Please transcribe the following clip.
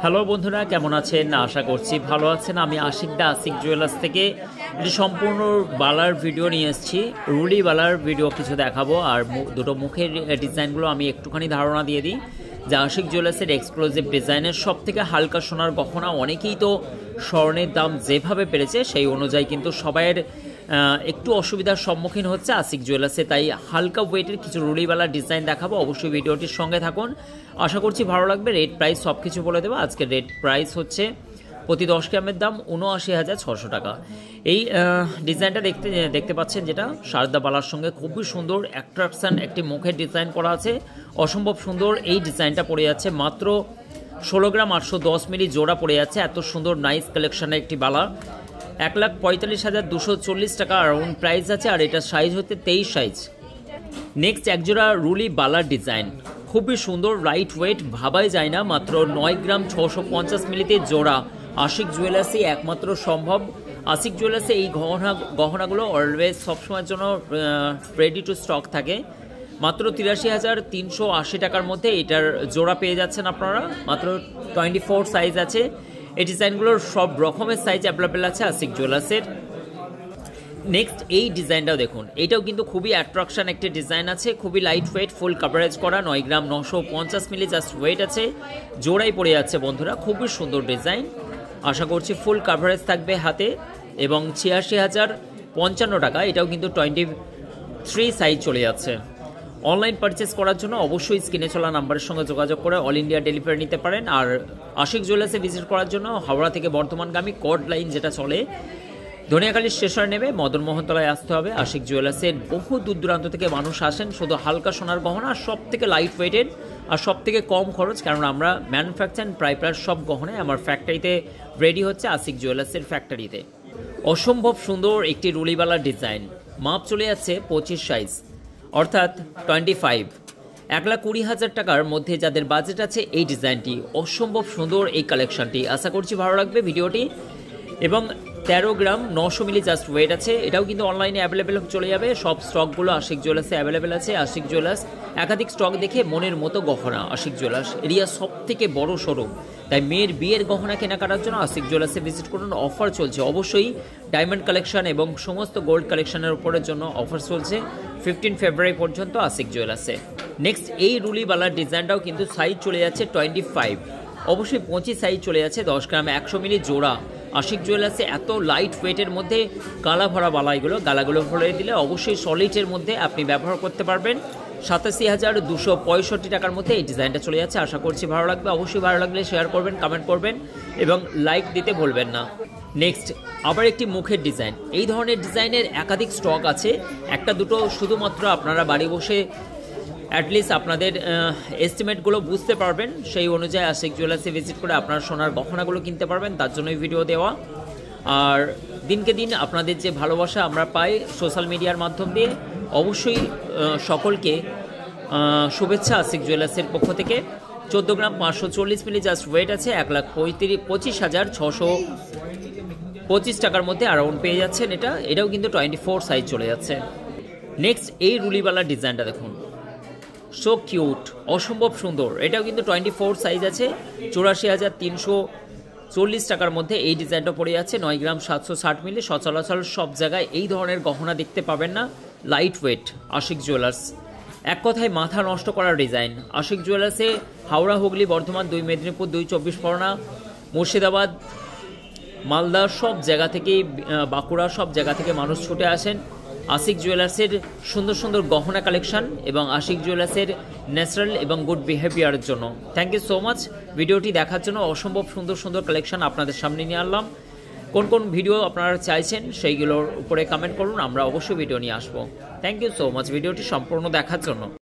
Hello বন্ধুরা, কেমন আছেন? আশা করছি ভালো আছেন। আমি আশিক দা, আশিক জুয়েলার্স থেকে এটি সম্পূর্ণ বালার ভিডিও নিয়ে এসেছি। রুলি বালার ভিডিও কিছু দেখাবো, আর দুটো মুখের ডিজাইনগুলো আমি একটুখানি ধারণা দিয়ে দিই যে আশিক জুয়েলার্সের এক্সক্লুসিভ ডিজাইনের সব থেকে হালকা সোনার গহনা। অনেকেই তো স্বর্ণের দাম যেভাবে বেড়েছে সেই অনুযায়ী কিন্তু সবাইয়ের একটু অসুবিধার সম্মুখীন হচ্ছে আশিক জুয়েলার্সে, তাই হালকা ওয়েটের কিছু রুলিওয়ালা ডিজাইন দেখাবো। অবশ্যই ভিডিওটির সঙ্গে থাকুন, আশা করছি ভালো লাগবে। রেট প্রাইস সব কিছু বলে দেবো। আজকের রেট প্রাইস হচ্ছে প্রতি 10 গ্রামের দাম ৭৯,৬০০ টাকা। এই ডিজাইনটা দেখতে পাচ্ছেন, যেটা সারদা বালার সঙ্গে খুবই সুন্দর অ্যাট্রাকশন একটি মুখের ডিজাইন করা আছে, অসম্ভব সুন্দর। এই ডিজাইনটা পড়ে যাচ্ছে মাত্র 16 গ্রাম 810 মিলি জোড়া পড়ে যাচ্ছে। এত সুন্দর নাইস কালেকশনের একটি বালা ১,৪৫,২৪০ টাকা রাউন্ড প্রাইস আছে, আর এটা সাইজ হচ্ছে 23 সাইজ। নেক্সট একজোড়া রুলি বালার ডিজাইন, খুবই সুন্দর, লাইট ওয়েট, ভাবাই যায় না। মাত্র 9 গ্রাম 650 মিলিতে জোড়া। আশিক জুয়েলার্সে একমাত্র সম্ভব। আশিক জুয়েলার্সে এই গহনাগুলো অলওয়েজ সবসময়ের জন্য রেডি টু স্টক থাকে। মাত্র ৮৩,৩৮০ টাকার মধ্যে এটার জোড়া পেয়ে যাচ্ছেন আপনারা। মাত্র 24 সাইজ আছে। এই ডিজাইনগুলোর সব রকমের সাইজ অ্যাভেলেবেল আছে আশিক জুয়েলার্সের। নেক্সট এই ডিজাইনটাও দেখুন, এটাও কিন্তু খুবই অ্যাট্রাকশন একটি ডিজাইন আছে, খুবই লাইট ওয়েট, ফুল কাভারেজ করা, 9 গ্রাম 950 মিলি জাস্ট ওয়েট আছে। জোড়াই পড়ে যাচ্ছে বন্ধুরা, খুবই সুন্দর ডিজাইন। আশা করছি ফুল কাভারেজ থাকবে হাতে, এবং ৮৬,০৫৫ টাকা। এটাও কিন্তু 23 সাইজ চলে যাচ্ছে। অনলাইন পারচেস করার জন্য অবশ্যই স্ক্রিনে চলা নাম্বারের সঙ্গে যোগাযোগ করে অল ইন্ডিয়া ডেলিভারি নিতে পারেন। আর আশিক জুয়েলার্সে ভিজিট করার জন্য হাওড়া থেকে বর্ধমানগামী কড লাইন যেটা চলে, ধনিয়াখালী স্টেশনে নেমে মদনমোহনতলায় আসতে হবে। আশিক জুয়েলার্সের বহু দূর দূরান্ত থেকে মানুষ আসেন শুধু হালকা সোনার গহনা, আর সব থেকে লাইট ওয়েটেড আর সব থেকে কম খরচ, কারণ আমরা ম্যানুফ্যাকচার প্রায় সব গহনায় আমার ফ্যাক্টরিতে রেডি হচ্ছে আশিক জুয়েলার্সের ফ্যাক্টরিতে। অসম্ভব সুন্দর একটি রুলিবালার ডিজাইন, মাপ চলে যাচ্ছে 25 সাইজ, অর্থাৎ 25। 1,20,০০০ টাকার মধ্যে যাদের বাজেট আছে, এই ডিজাইনটি অসম্ভব সুন্দর। এই কালেকশনটি আশা করছি ভালো লাগবে ভিডিওটি। এবং 13 গ্রাম 900 মিলি জাস্ট ওয়েট আছে। এটাও কিন্তু অনলাইনে অ্যাভেলেবেল চলে যাবে। সব স্টকগুলো আশিক জুয়েলার্সে অ্যাভেলেবেল আছে। আশিক জুয়েলার্স একাধিক স্টক দেখে মনের মতো গহনা। আশিক জুয়েলার্স এরিয়া সব থেকে বড় শোরুম, তাই মেয়ের বিয়ের গহনা কেনাকাটার জন্য আশিক জুয়েলার্সে ভিজিট করুন। অফার চলছে অবশ্যই, ডায়মন্ড কালেকশন এবং সমস্ত গোল্ড কালেকশনের উপরের জন্য অফার চলছে 15 ফেব্রুয়ারি পর্যন্ত আশিক জুয়েলার্সে। নেক্সট এই রুলিবালার ডিজাইনটাও কিন্তু সাইজ চলে যাচ্ছে 25, অবশ্যই 25 সাইজ চলে যাচ্ছে। 10 গ্রাম 100 মিলি জোড়া। আশিক জুয়েলার্সে এত লাইট ওয়েটের মধ্যে গালা ভরা বালাইগুলো, গালাগুলো ভরে দিলে অবশ্যই সলিডের মধ্যে আপনি ব্যবহার করতে পারবেন। ৮৭,২৬৫ টাকার মধ্যে এই ডিজাইনটা চলে যাচ্ছে। আশা করছি ভালো লাগবে। অবশ্যই ভালো লাগলে শেয়ার করবেন, কমেন্ট করবেন এবং লাইক দিতে ভুলবেন না। নেক্সট আবার একটি মুখের ডিজাইন। এই ধরনের ডিজাইনের একাধিক স্টক আছে, একটা দুটো শুধুমাত্র আপনারা বাড়ি বসে অ্যাটলিস্ট আপনাদের এস্টিমেটগুলো বুঝতে পারবেন, সেই অনুযায়ী আশিক জুয়েলার্সে ভিজিট করে আপনার সোনার গহনাগুলো কিনতে পারবেন। তার জন্যই ভিডিও দেওয়া। আর দিনকে দিন আপনাদের যে ভালোবাসা আমরা পাই সোশ্যাল মিডিয়ার মাধ্যম দিয়ে, অবশ্যই সকলকে শুভেচ্ছা আশিক জুয়েলার্সের পক্ষ থেকে। 14 গ্রাম 540 মিলি জাস্ট ওয়েট আছে। ১,২৫,৬২৫ টাকার মধ্যে অ্যারাউন্ড পেয়ে যাচ্ছেন। এটাও কিন্তু 24 সাইজ চলে যাচ্ছে। নেক্সট এই রুলিবালা ডিজাইনটা দেখুন, সো কিউট, অসম্ভব সুন্দর। এটাও কিন্তু 24 সাইজ আছে। ৮৪,৩৪০ টাকার মধ্যে এই ডিজাইনটা পড়ে যাচ্ছে। 9 গ্রাম 760 মিলি। সচরাচর সব জায়গায় এই ধরনের গহনা দেখতে পাবেন না। লাইট ওয়েট আশিক জুয়েলার্স, এক কথায় মাথা নষ্ট করার ডিজাইন। আশিক জুয়েলার্সে হাওড়া, হুগলি, বর্ধমান, 2 মেদিনীপুর, 2 চব্বিশ পরগনা, মুর্শিদাবাদ, মালদা, সব জায়গা থেকেই, বাঁকুড়া, সব জায়গা থেকে মানুষ ছুটে আসেন আশিক জুয়েলার্সের সুন্দর সুন্দর গহনা কালেকশন এবং আশিক জুয়েলার্সের ন্যাচারাল এবং গুড বিহেভিয়ারের জন্য। থ্যাংক ইউ সো মাচ ভিডিওটি দেখার জন্য। অসম্ভব সুন্দর সুন্দর কালেকশন আপনাদের সামনে নিয়ে আনলাম। কোন কোন ভিডিও আপনারা চাইছেন সেইগুলোর উপরে কমেন্ট করুন, আমরা অবশ্যই ভিডিও নিয়ে আসবো। থ্যাংক ইউ সো মাচ ভিডিওটি সম্পূর্ণ দেখার জন্য।